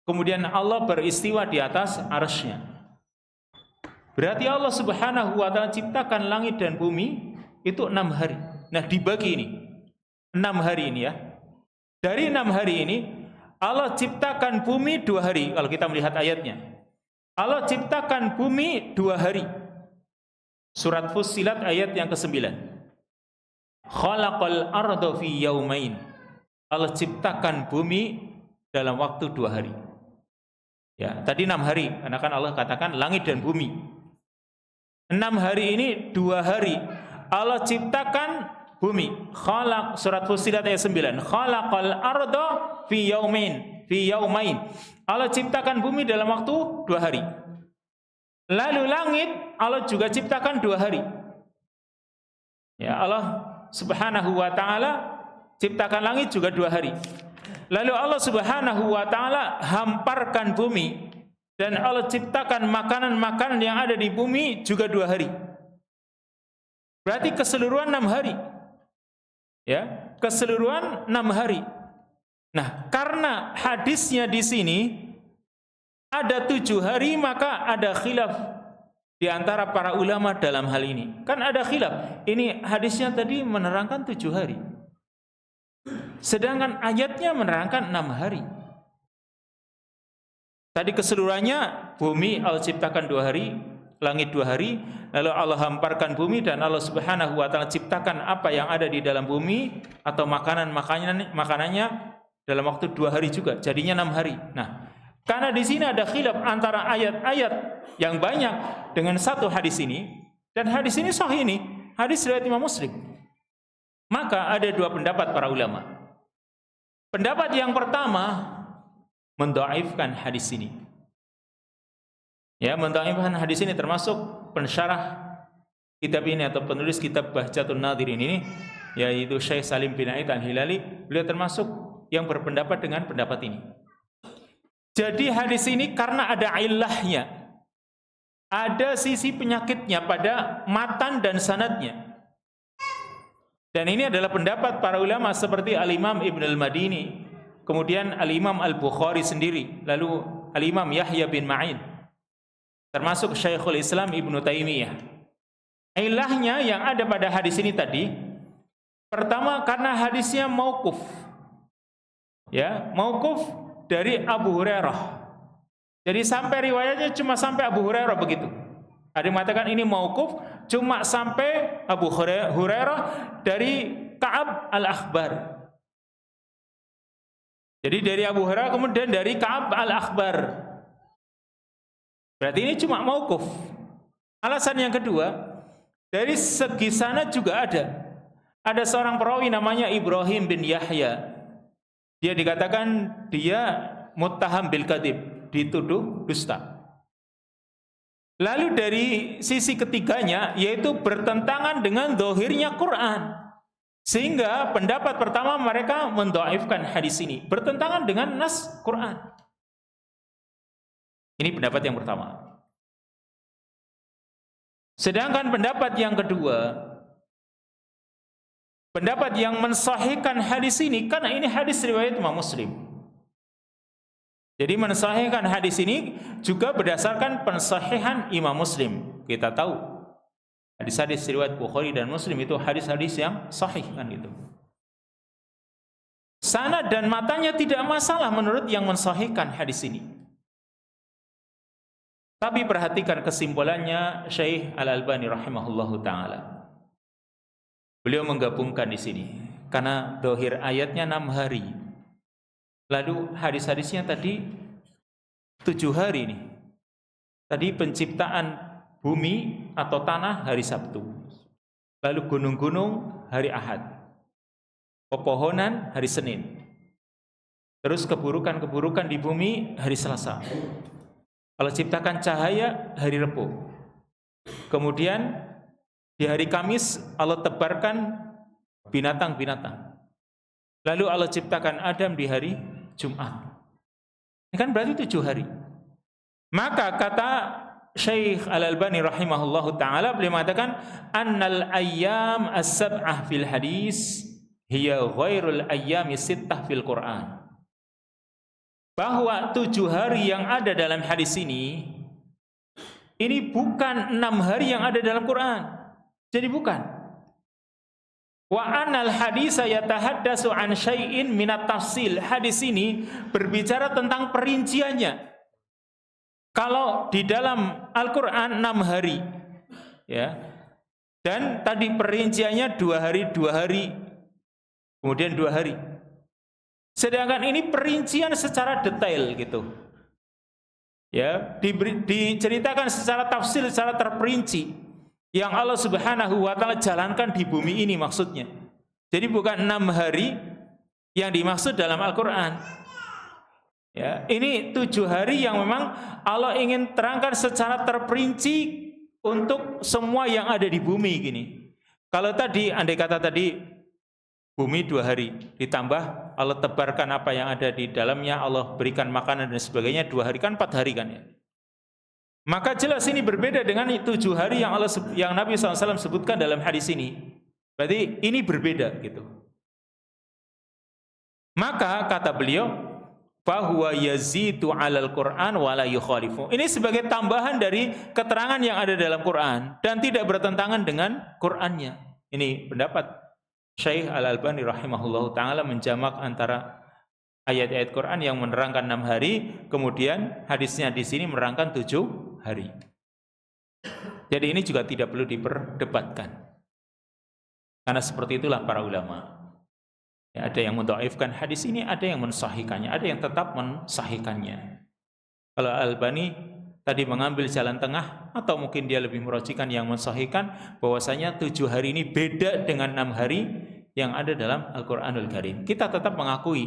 Kemudian Allah beristiwa di atas arsy-Nya. Berarti Allah Subhanahu wa ta'ala ciptakan langit dan bumi itu 6 hari. Nah, dibagi ini 6 hari ini ya. Dari 6 hari ini Allah ciptakan bumi 2 hari. Kalau kita melihat ayatnya, Allah ciptakan bumi 2 hari. Surat Fussilat ayat yang ke-9. Khalaqal arda fi yaumain. Allah ciptakan bumi dalam waktu 2 hari. Ya, tadi 6 hari, karena kan Allah katakan langit dan bumi. 6 hari ini 2 hari Allah ciptakan bumi. Surat Fussilat ayat 9. Khalaqal arda fi yaumain. Allah ciptakan bumi dalam waktu 2 hari. Lalu langit Allah juga ciptakan 2 hari. Ya, Allah Subhanahu wa ta'ala ciptakan langit juga 2 hari. Lalu Allah Subhanahu wa ta'ala hamparkan bumi, dan Allah ciptakan makanan-makanan yang ada di bumi juga 2 hari. Berarti keseluruhan 6 hari. Ya, keseluruhan 6 hari. Nah, karena hadisnya di sini ada 7 hari, maka ada khilaf di antara para ulama dalam hal ini. Kan ada khilaf. Ini hadisnya tadi menerangkan 7 hari. Sedangkan ayatnya menerangkan 6 hari. Tadi keseluruhannya bumi Allah ciptakan 2 hari, langit 2 hari, lalu Allah hamparkan bumi, dan Allah Subhanahu wa ta'ala ciptakan apa yang ada di dalam bumi atau makanannya dalam waktu 2 hari juga, jadinya 6 hari. Nah, karena di sini ada khilaf antara ayat-ayat yang banyak dengan satu hadis ini, dan hadis ini sahih, ini hadis riwayat Imam Muslim. Maka ada 2 pendapat para ulama. Pendapat yang pertama mendhaifkan hadis ini. Ya, mendhaifkan hadis ini, termasuk pensyarah kitab ini atau penulis kitab Bahjatun Nadhirin ini yaitu Syekh Salim bin A'id Al-Hilali, beliau termasuk yang berpendapat dengan pendapat ini. Jadi hadis ini karena ada ilahnya, ada sisi penyakitnya pada matan dan sanadnya. Dan ini adalah pendapat para ulama seperti Al-Imam Ibn Al-Madini, kemudian Al-Imam Al-Bukhari sendiri, lalu Al-Imam Yahya bin Ma'in, termasuk Syekhul Islam Ibn Taimiyah. Ilahnya yang ada pada hadis ini tadi, pertama karena hadisnya mauquf. Ya, mauquf dari Abu Hurairah. Jadi sampai riwayatnya cuma sampai Abu Hurairah begitu. Ada yang mengatakan ini mauquf cuma sampai Abu Hurairah dari Ka'ab Al-Akhbar. Jadi dari Abu Hurairah kemudian dari Ka'ab Al-Akhbar. Berarti ini cuma mauquf. Alasan yang kedua, dari segi sanad juga ada. Ada seorang perawi namanya Ibrahim bin Yahya. Dia dikatakan dia muttaham bil kadzib, dituduh dusta. Lalu dari sisi ketiganya, yaitu bertentangan dengan zahirnya Quran. Sehingga pendapat pertama mereka mendhaifkan hadis ini, bertentangan dengan nas Quran. Ini pendapat yang pertama. Sedangkan pendapat yang kedua, pendapat yang mensahihkan hadis ini, karena ini hadis riwayat Imam Muslim. Jadi mensahihkan hadis ini juga berdasarkan pensahihan Imam Muslim. Kita tahu hadis-hadis riwayat Bukhari dan Muslim itu hadis-hadis yang sahih kan gitu. Sanad dan matanya tidak masalah menurut yang mensahihkan hadis ini. Tapi perhatikan kesimpulannya Syekh Al-Albani rahimahullahu taala. Beliau menggabungkan di sini karena zahir ayatnya 6 hari. Lalu hadis-hadisnya tadi 7 hari nih. Tadi penciptaan bumi atau tanah hari Sabtu. Lalu gunung-gunung hari Ahad. Pepohonan hari Senin. Terus keburukan-keburukan di bumi hari Selasa. Allah ciptakan cahaya hari Rabu. Kemudian di hari Kamis Allah tebarkan binatang-binatang. Lalu Allah ciptakan Adam di hari Jumat. Ini kan berarti 7 hari. Maka kata Syekh Al-Albani rahimahullahu ta'ala, beliau mengatakan annal ayyam as-sab'ah fil hadis hiya ghairul ayyami sittah fil Quran. Bahwa 7 hari yang ada dalam hadis ini bukan 6 hari yang ada dalam Quran. Jadi bukan. Wa anal hadisa yatahaddatsu an syai'in minat tafsil. Hadis ini berbicara tentang perinciannya. Kalau di dalam Al-Qur'an 6 hari ya. Dan tadi perinciannya 2 hari, 2 hari. Kemudian 2 hari. Sedangkan ini perincian secara detail gitu. Ya, diceritakan secara tafsil, secara terperinci. Yang Allah Subhanahu wa ta'ala jalankan di bumi ini maksudnya. Jadi bukan 6 hari yang dimaksud dalam Al-Quran. Ya, ini 7 hari yang memang Allah ingin terangkan secara terperinci untuk semua yang ada di bumi gini. Kalau tadi, andai kata tadi bumi 2 hari, ditambah Allah tebarkan apa yang ada di dalamnya, Allah berikan makanan dan sebagainya, 2 hari kan 4 hari kan ya. Maka jelas ini berbeda dengan 7 hari yang Nabi SAW sebutkan dalam hadis ini. Berarti ini berbeda gitu. Maka kata beliau, bahwa yazidu 'alal Qur'an wa la yukhalifu. Ini sebagai tambahan dari keterangan yang ada dalam Quran dan tidak bertentangan dengan Qur'annya. Ini pendapat Syekh Al-Albani rahimahullahu taala menjamak antara ayat-ayat Quran yang menerangkan 6 hari, kemudian hadisnya di sini menerangkan 7 hari. Jadi ini juga tidak perlu diperdebatkan. Karena seperti itulah para ulama. Ya, ada yang mendhaifkan hadis ini, ada yang mensahihkannya, ada yang tetap mensahihkannya. Kalau Al-Albani tadi mengambil jalan tengah, atau mungkin dia lebih merojikan yang mensahihkan, bahwasanya 7 hari ini beda dengan 6 hari yang ada dalam Al-Quranul Karim. Kita tetap mengakui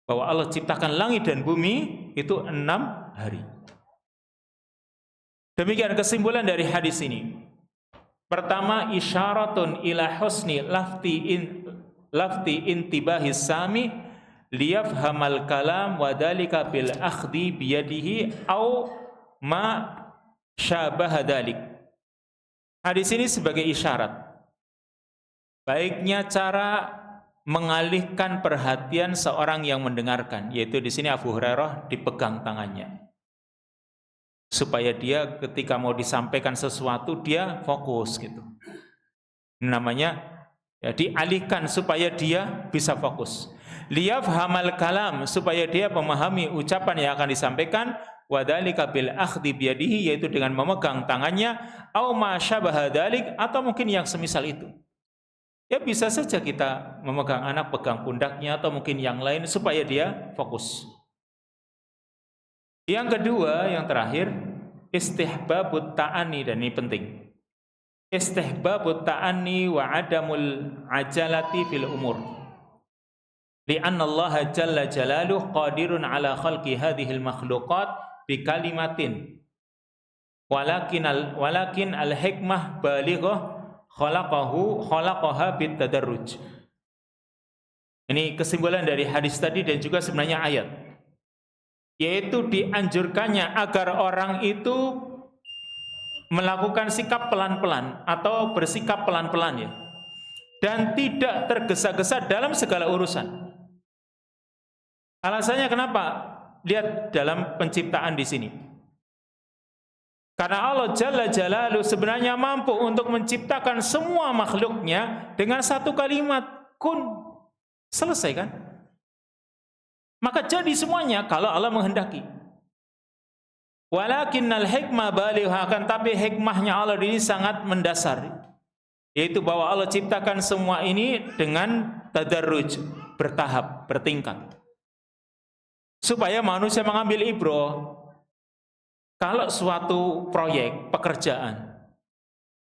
bahwa Allah ciptakan langit dan bumi itu 6 hari. Demikian kesimpulan dari hadis ini. Pertama, isyaratun ila husni lafti intibahis sami liyafhamal kalam wa dalika bil akhdi biyadihi au ma syabaha dalik. Hadis ini sebagai isyarat baiknya cara mengalihkan perhatian seorang yang mendengarkan, yaitu di sini Abu Hurairah dipegang tangannya supaya dia ketika mau disampaikan sesuatu dia fokus gitu. Namanya ya, dialihkan supaya dia bisa fokus. Liyafhamal kalam, supaya dia memahami ucapan yang akan disampaikan, wadzalika bil akhdhi biyadihi, yaitu dengan memegang tangannya, au ma syabaha dzalik, atau mungkin yang semisal itu. Ya bisa saja kita memegang anak, pegang pundaknya, atau mungkin yang lain supaya dia fokus. Yang kedua, yang terakhir, istihbabut ta'ani, dan ini penting. Istihbabut ta'ani wa adamul ajalati fil umur. Li'anna Allah jalla jalaluh qadirun ala khalqi hadhil makhluqat bi kalimatin. Walakin al-hikmah balighah khalaqaha bit tadarruj. Ini kesimpulan dari hadis tadi dan juga sebenarnya ayat, yaitu dianjurkannya agar orang itu melakukan sikap pelan-pelan atau bersikap pelan-pelan, ya, dan tidak tergesa-gesa dalam segala urusan. Alasannya kenapa? Lihat dalam penciptaan di sini. Karena Allah Jalla Jalaluhu sebenarnya mampu untuk menciptakan semua makhluknya dengan satu kalimat kun, selesai kan? Maka jadi semuanya kalau Allah menghendaki. Walakinnal hikmah baligha, akan tapi hikmahnya Allah ini sangat mendasar, yaitu bahwa Allah ciptakan semua ini dengan tadarruj, bertahap, bertingkat, supaya manusia mengambil ibrah. Kalau suatu proyek pekerjaan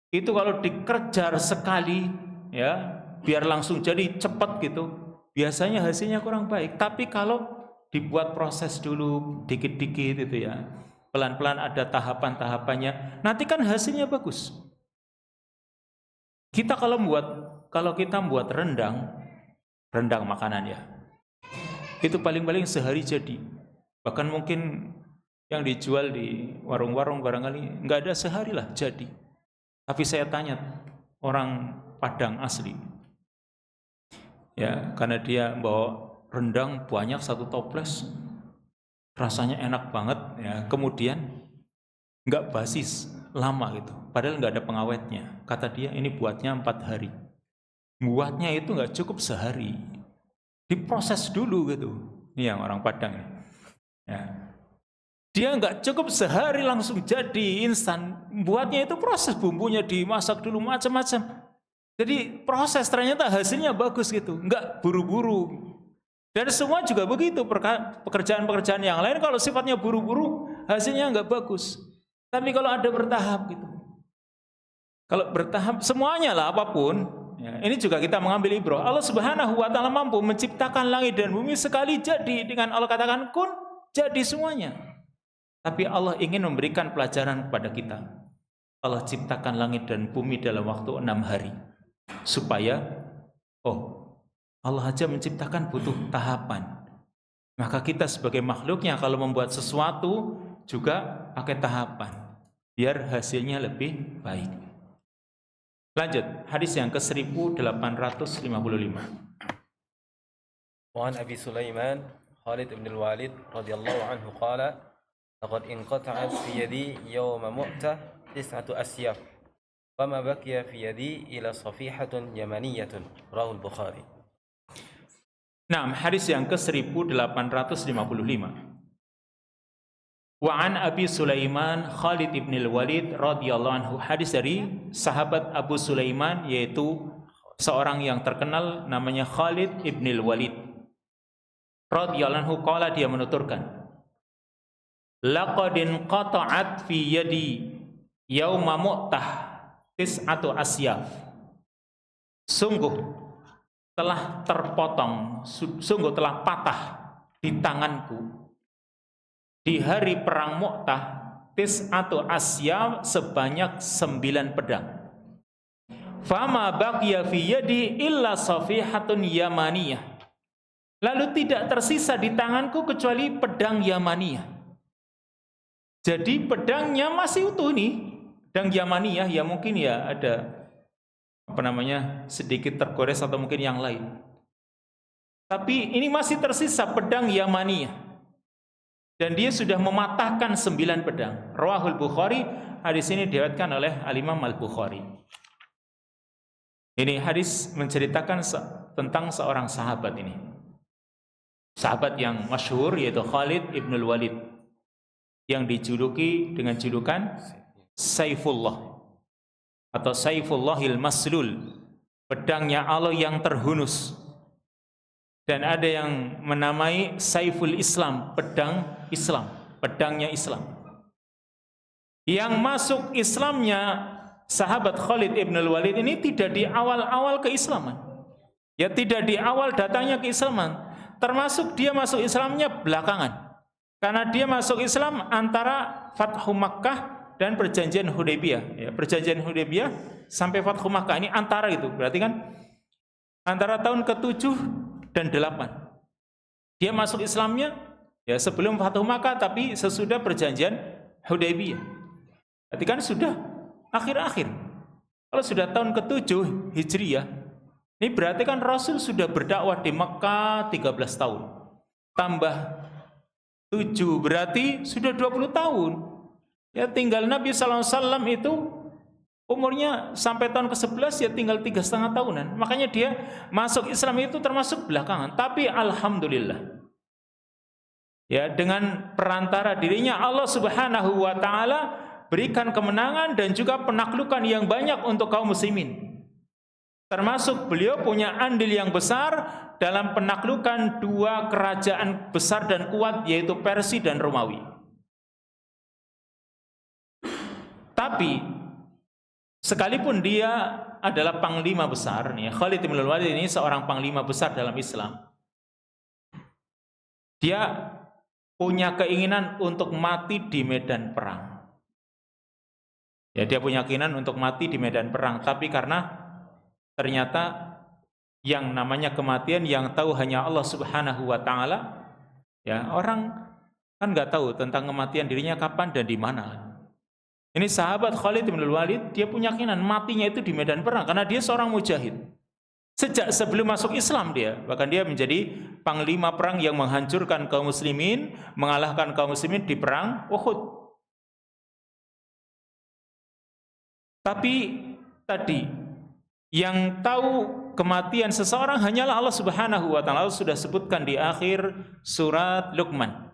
itu kalau dikejar sekali, ya, biar langsung jadi cepat gitu, biasanya hasilnya kurang baik. Tapi kalau dibuat proses dulu dikit-dikit itu, ya, pelan-pelan ada tahapan-tahapannya, nanti kan hasilnya bagus. Kalau kita membuat rendang makanan, ya, itu paling-paling sehari jadi. Bahkan mungkin yang dijual di warung-warung barangkali nggak ada sehari lah jadi. Tapi saya tanya orang Padang asli, ya, karena dia bawa rendang banyak, satu toples, rasanya enak banget, ya, kemudian nggak basi lama gitu, padahal nggak ada pengawetnya. Kata dia ini buatnya 4 hari, buatnya itu nggak cukup sehari, diproses dulu gitu. Ini yang orang Padang, ya. Dia nggak cukup sehari langsung jadi instan, buatnya itu proses, bumbunya dimasak dulu macam-macam. Jadi proses, ternyata hasilnya bagus gitu, nggak buru-buru. Dan semua juga begitu, pekerjaan-pekerjaan yang lain kalau sifatnya buru-buru hasilnya nggak bagus. Tapi kalau ada bertahap gitu, kalau bertahap semuanya lah apapun, ya, ini juga kita mengambil ibrah. Allah Subhanahu wa Ta'ala mampu menciptakan langit dan bumi sekali jadi, dengan Allah katakan kun, jadi semuanya. Tapi Allah ingin memberikan pelajaran kepada kita. Allah ciptakan langit dan bumi dalam waktu 6 hari. Supaya, Allah aja menciptakan butuh tahapan. Maka kita sebagai makhluknya kalau membuat sesuatu juga pakai tahapan, biar hasilnya lebih baik. Lanjut, hadis yang ke-1855. Wa an Abi Sulaiman Khalid ibn al-Walid radhiyallahu anhu qala laqad inqata'at fi yadi yawma Mu'tah 9 asyaf wa ma baqiya fi yadi ila safihatun yamaniyatun, rawahul Bukhari. Nah, hadis yang ke-1855. Wa an Abi Sulaiman Khalid ibn al-Walid radhiyallahu anhu, hadis dari sahabat Abu Sulaiman, yaitu seorang yang terkenal namanya Khalid ibn al-Walid radhiyallahu anhu, qala, dia menuturkan, laqad inqata'at fi yadi yauma Mu'tah 9 asyaf. Sungguh telah terpotong, sungguh telah patah di tanganku di hari perang Mu'tah 9 asyaf, sebanyak 9 pedang. fama baqiya fi yadi illa safihatun yamaniyah. Lalu tidak tersisa di tanganku kecuali pedang Yamaniyah. Jadi pedangnya masih utuh nih, pedang Yamaniyah, ya mungkin ya ada sedikit tergores atau mungkin yang lain. Tapi ini masih tersisa pedang Yamaniyah. Dan dia sudah mematahkan 9 pedang. Rawahul Bukhari, hadis ini diriwayatkan oleh Al-Imam Al-Bukhari. Ini hadis menceritakan tentang seorang sahabat ini. Sahabat yang masyhur yaitu Khalid ibn Walid, yang dijuluki dengan julukan Saifullah atau Saifullahil Maslul, pedangnya Allah yang terhunus. Dan ada yang menamai Saiful Islam, pedang Islam, pedangnya Islam. Yang masuk Islamnya sahabat Khalid ibn Walid ini tidak di awal-awal keislaman. Ya, tidak di awal datangnya keislaman. Termasuk dia masuk Islamnya belakangan. Karena dia masuk Islam antara Fathu Makkah dan perjanjian Hudaybiyah. Ya, perjanjian Hudaybiyah sampai Fathu Makkah, ini antara itu. Berarti kan antara tahun ke-7 dan 8. Dia masuk Islamnya ya sebelum Fathu Makkah tapi sesudah perjanjian Hudaybiyah. Berarti kan sudah akhir-akhir. Kalau sudah tahun ke-7 Hijriyah, ini berarti kan Rasul sudah berdakwah di Mekah 13 tahun. Tambah 7 berarti sudah 20 tahun. Ya, tinggal Nabi SAW itu umurnya sampai tahun ke-11 ya tinggal 3,5 tahunan. Makanya dia masuk Islam itu termasuk belakangan. Tapi alhamdulillah, ya, dengan perantara dirinya Allah Subhanahu wa taala berikan kemenangan dan juga penaklukan yang banyak untuk kaum muslimin. Termasuk beliau punya andil yang besar dalam penaklukan 2 kerajaan besar dan kuat, yaitu Persia dan Romawi. Tapi sekalipun dia adalah panglima besar, nih, Khalid bin Walid ini seorang panglima besar dalam Islam, dia punya keinginan untuk mati di medan perang. Ya, dia punya keinginan untuk mati di medan perang, tapi karena ternyata yang namanya kematian yang tahu hanya Allah Subhanahu wa taala. Ya, orang kan nggak tahu tentang kematian dirinya kapan dan di mana. Ini sahabat Khalid bin Walid, dia punya keinginan matinya itu di medan perang karena dia seorang mujahid. Sejak sebelum masuk Islam dia, bahkan dia menjadi panglima perang yang menghancurkan kaum muslimin, mengalahkan kaum muslimin di perang Uhud. Tapi tadi yang tahu kematian seseorang hanyalah Allah Subhanahu wa taala. Sudah sebutkan di akhir surat Luqman.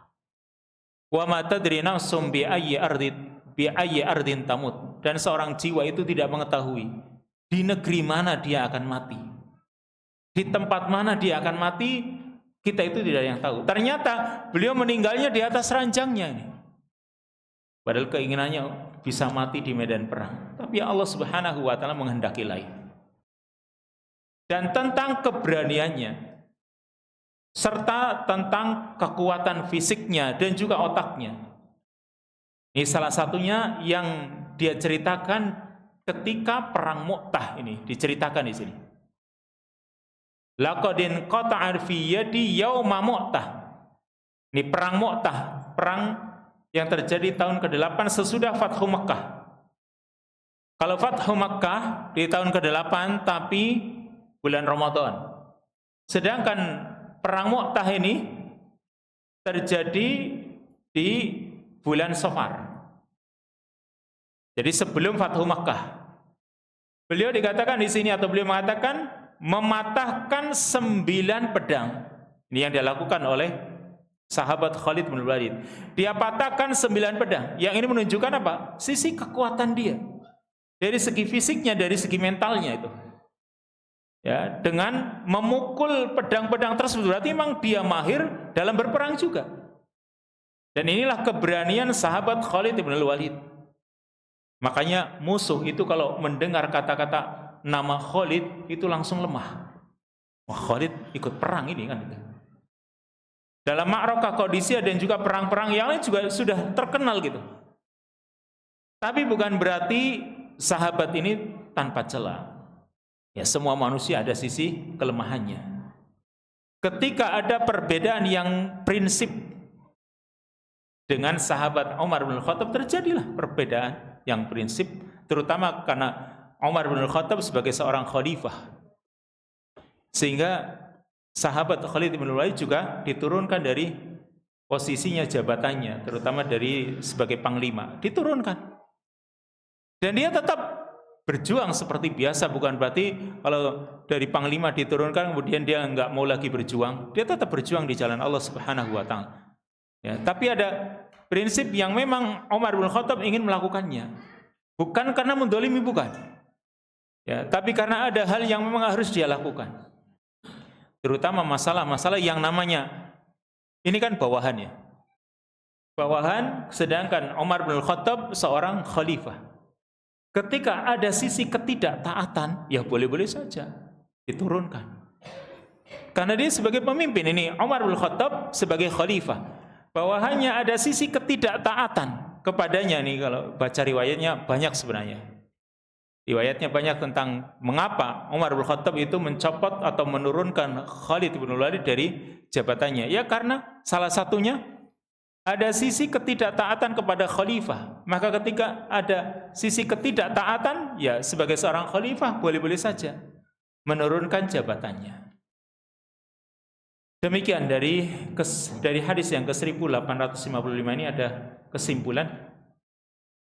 Wa ma tadri nafsum bi ayyi ardin tamut. Dan seorang jiwa itu tidak mengetahui di negeri mana dia akan mati. Di tempat mana dia akan mati, kita itu tidak ada yang tahu. Ternyata beliau meninggalnya di atas ranjangnya ini. Padahal keinginannya bisa mati di medan perang. Tapi Allah Subhanahu wa taala menghendaki lain. Dan tentang keberaniannya serta tentang kekuatan fisiknya dan juga otaknya. Ini salah satunya yang dia ceritakan ketika perang Mu'tah, ini diceritakan di sini. Laqadin qata'a fi yadi yauma Mu'tah. Ini perang Mu'tah, perang yang terjadi tahun ke-8 sesudah Fathu Makkah. Kalau Fathu Makkah di tahun ke-8 tapi bulan Ramadan. Sedangkan perang Mu'tah ini terjadi di bulan Safar. Jadi sebelum Fathu Makkah. Beliau dikatakan di sini atau beliau mengatakan mematahkan 9 pedang. Ini yang dilakukan oleh sahabat Khalid bin Walid. Dia patahkan 9 pedang. Yang ini menunjukkan apa? Sisi kekuatan dia. Dari segi fisiknya, dari segi mentalnya itu. Ya, dengan memukul pedang-pedang tersebut berarti memang dia mahir dalam berperang juga. Dan inilah keberanian sahabat Khalid bin Walid. Makanya musuh itu kalau mendengar kata-kata nama Khalid itu langsung lemah. Wah, Khalid ikut perang ini kan. Dalam Ma'rakah Qadisiyah dan juga perang-perang yang lain juga sudah terkenal gitu. Tapi bukan berarti sahabat ini tanpa celah. Ya, semua manusia ada sisi kelemahannya. Ketika ada perbedaan yang prinsip dengan sahabat Umar bin Khattab, terjadilah perbedaan yang prinsip, terutama karena Umar bin Khattab sebagai seorang khalifah, sehingga sahabat Khalid bin Walid juga diturunkan dari posisinya, jabatannya, terutama dari sebagai panglima, diturunkan. Dan dia tetap berjuang seperti biasa, bukan berarti kalau dari panglima diturunkan kemudian dia nggak mau lagi berjuang. Dia tetap berjuang di jalan Allah Subhanahu wa taala. Ya, tapi ada prinsip yang memang Umar bin Khattab ingin melakukannya. Bukan karena mendolimi, bukan. Ya, tapi karena ada hal yang memang harus dia lakukan. Terutama masalah-masalah yang namanya, ini kan bawahan ya. Bawahan, sedangkan Umar bin Khattab seorang khalifah. Ketika ada sisi ketidaktaatan, ya boleh-boleh saja diturunkan. Karena dia sebagai pemimpin, ini Umar bin Khattab sebagai khalifah. Bawahannya ada sisi ketidaktaatan kepadanya, nih kalau baca riwayatnya banyak sebenarnya. Riwayatnya banyak tentang mengapa Umar bin Khattab itu mencopot atau menurunkan Khalid bin Walid dari jabatannya. Ya karena salah satunya ada sisi ketidaktaatan kepada khalifah. Maka ketika ada sisi ketidaktaatan, ya sebagai seorang khalifah boleh-boleh saja menurunkan jabatannya. Demikian dari hadis yang ke-1855 ini ada kesimpulan.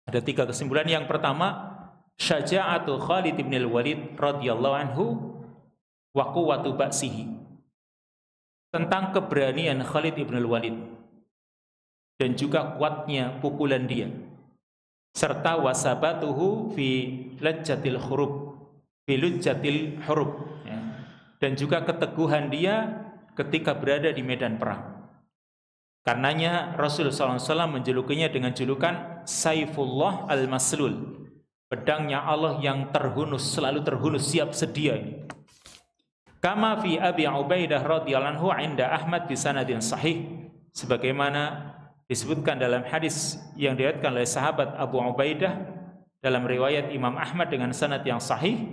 Ada 3 kesimpulan. Yang pertama, syaja'atu Khalid bin Walid radhiyallahu anhu wa quwwatu ba'sihi. Tentang keberanian Khalid bin Walid dan juga kuatnya pukulan dia, serta wasabatuhu fi lajjatil hurub, fi lujjatil hurub, ya. Dan juga keteguhan dia ketika berada di medan perang. Karenanya Rasulullah SAW menjulukinya dengan julukan Saifullah al-Maslul, pedangnya Allah yang terhunus, selalu terhunus, siap sedia ini. Kama fi Abi Ubaidah radhiyallahu anhu inda Ahmad bi sanadin sahih, sebagaimana disebutkan dalam hadis yang diriwayatkan oleh sahabat Abu Ubaidah dalam riwayat Imam Ahmad dengan sanad yang sahih.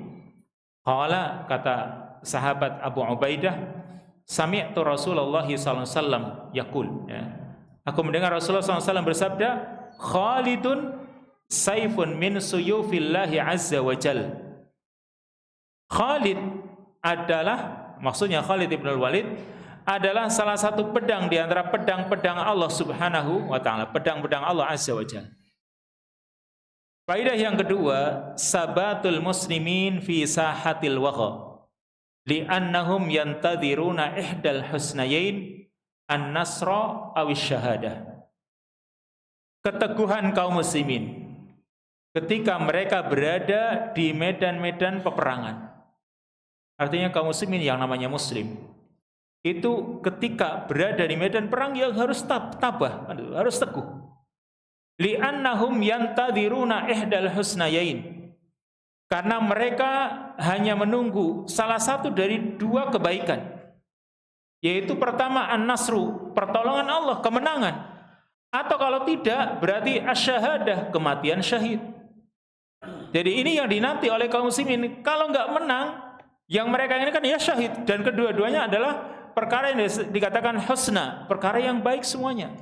Qala, kata sahabat Abu Ubaidah, sami'tu Rasulullah sallallahu alaihi wasallam yaqul, ya. Aku mendengar Rasulullah SAW bersabda, Khalidun saifun min suyufillahi azza wa jal. Khalid adalah, maksudnya Khalid ibn Walid adalah salah satu pedang di antara pedang-pedang Allah Subhanahu wa taala, pedang-pedang Allah Azza wa Jalla. Faedah yang kedua, sabatul muslimin fi sahatil waqa, li'annahum yantadhiruna ihdal husnayain an-nasra awis syahadah. Keteguhan kaum muslimin ketika mereka berada di medan-medan peperangan. Artinya kaum muslimin yang namanya muslim itu ketika berada di medan perang yang harus tabah, harus teguh. Li'annahum yantadhiruna ihdal husnayain, karena mereka hanya menunggu salah satu dari 2 kebaikan, yaitu pertama an-nasru, pertolongan Allah, kemenangan, atau kalau tidak berarti asyahadah, kematian syahid. Jadi ini yang dinanti oleh kaum muslimin. Kalau nggak menang, yang mereka inginkan ya syahid, dan kedua-duanya adalah perkara yang dikatakan husna, perkara yang baik semuanya.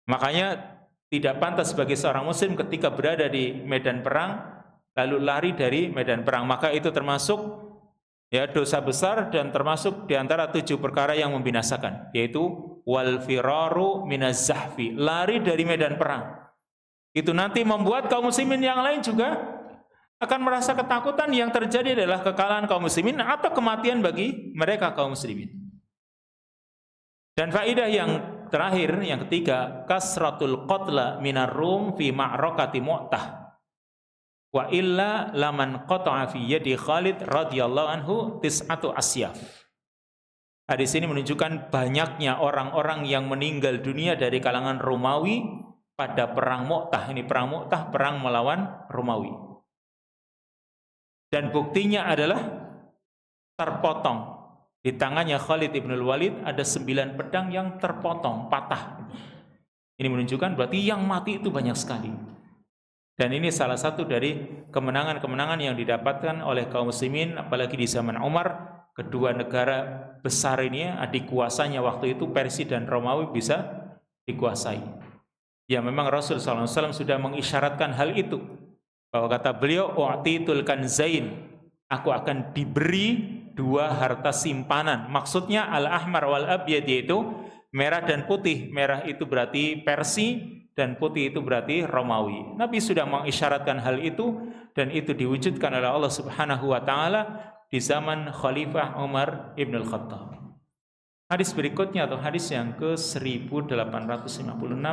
Makanya tidak pantas bagi seorang muslim ketika berada di medan perang lalu lari dari medan perang. Maka itu termasuk ya dosa besar dan termasuk di antara 7 perkara yang membinasakan, yaitu wal firaru minaz zahfi, lari dari medan perang. Itu nanti membuat kaum muslimin yang lain juga akan merasa ketakutan. Yang terjadi adalah kekalahan kaum muslimin atau kematian bagi mereka kaum muslimin. Dan faedah yang terakhir, yang ketiga, kasratul qatla minar rum fi ma'rakati Mu'tah, wa illa laman qata'a fi yadi Khalid radhiyallahu anhu tis'atu asyaf. Hadis ini menunjukkan banyaknya orang-orang yang meninggal dunia dari kalangan Romawi pada perang Mu'tah. Ini perang Mu'tah, perang melawan Romawi. Dan buktinya adalah terpotong. Di tangannya Khalid ibn Walid ada 9 pedang yang terpotong, patah. Ini menunjukkan berarti yang mati itu banyak sekali. Dan ini salah satu dari kemenangan-kemenangan yang didapatkan oleh kaum muslimin, apalagi di zaman Umar. Kedua negara besar ini adik kuasanya waktu itu, Persia dan Romawi, bisa dikuasai. Ya memang Rasul SAW sudah mengisyaratkan hal itu, bahwa kata beliau, u'titul kanzain, aku akan diberi dua harta simpanan. Maksudnya al-ahmar wal abyad, yaitu merah dan putih. Merah itu berarti Persia dan putih itu berarti Romawi. Nabi sudah mengisyaratkan hal itu, dan itu diwujudkan oleh Allah Subhanahu wa taala di zaman Khalifah Umar ibn al-Khattab. Hadis berikutnya atau hadis yang ke-1856,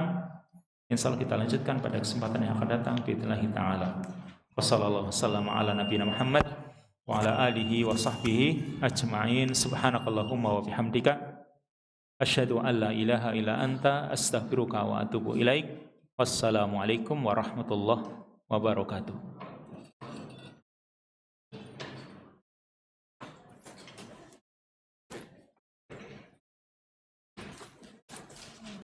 insyaallah kita lanjutkan pada kesempatan yang akan datang biidznillah taala. Wassallallahu wasallam ala nabiyina Muhammad wa ala alihi wa sahbihi ajma'in. Subhanakallahumma wa bihamdika asyhadu an la ilaha illa anta astaghfiruka wa atubu ilaik. Wassalamualaikum warahmatullahi wabarakatuh.